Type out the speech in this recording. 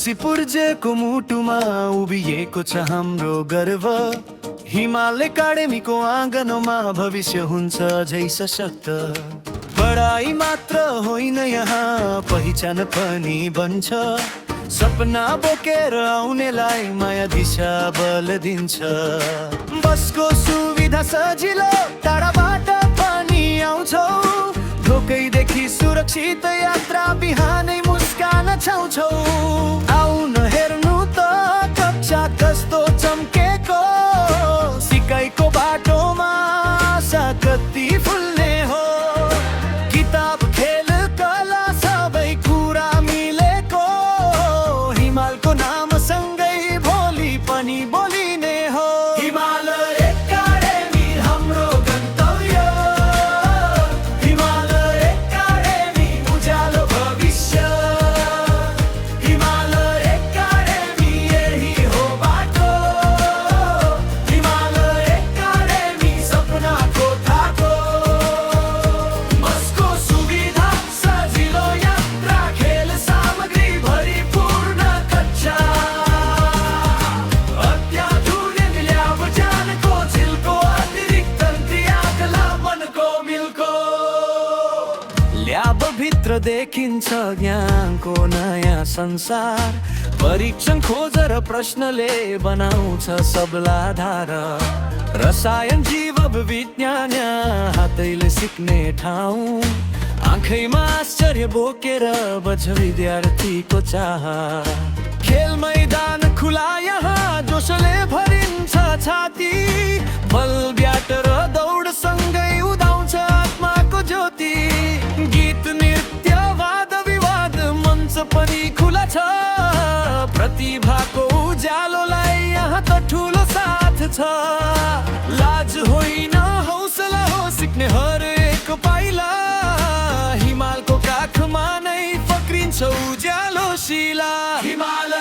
कोसी पुर्जेको मुटुमा उभिएको छ हाम्रो गर्व। हिमाल एकाडेमीको आँगनमा भविष्य हुन्छ झै सशक्त। पढाइ मात्र होइन यहाँ पहिचान पनि बन्छ। सपना बोकेर आउनेलाई माया दिशा बल दिन्छ। बसको सुविधा सजिलो, टाढाबाट पनि आउँछौ। ढोकैदेखि सुरक्षित यात्रा, बिहानै मुस्कान छाउँछौ। आउन हेर्नु त कक्षा कस्तो चम्केको, सिकाइको बाटोमा आशा कति फुल्ने हो। किताब खेल कला सबै कुरा मिलेको, हिमालको नाम सँगै भोलि पनि बोलिने हो। हिमाल एकाडेमी हाम्रो गन्तव्य, हिमाल एकाडेमी उज्यालो भविष्य। हिमाल एकाडेमी यही हो बाटो, हिमाल एकाडेमी सपनाको थाको। बसको सुविधा सजिलो यात्रा, खेल सामग्री भरिपूर्ण कक्षा। अत्याधुनिक ल्याब जानको झिल्को, अतिरिक्त क्रियाकला मनको मिल्को। ल्याब भित्र देखिन्छ ज्ञानको नयाँ संसार। परीक्षण खोज र प्रश्नले बनाउँछ सबला आधार। रसायन जीव विज्ञान हातैले सिक्ने ठाउँ। आँखैमा आश्चर्य बोकेर बझ विद्यार्थीको चाह। खेल मैदान खुला यहाँ, जोसले भरिन्छ छाती। बल ब्याट र दौड सँगै उदाउँछ आत्माको ज्योति। गीत नृत्य वाद विवाद मञ्च पनि खुला छ। प्रतिभाको उज्यालोलाई यहाँ त ठुलो साथ छ। लाज होइन हौसला हो सिक्ने हरेक पाइला। हिमालको काखमा नै फक्रिन्छ उज्यालो शिला। हिमाल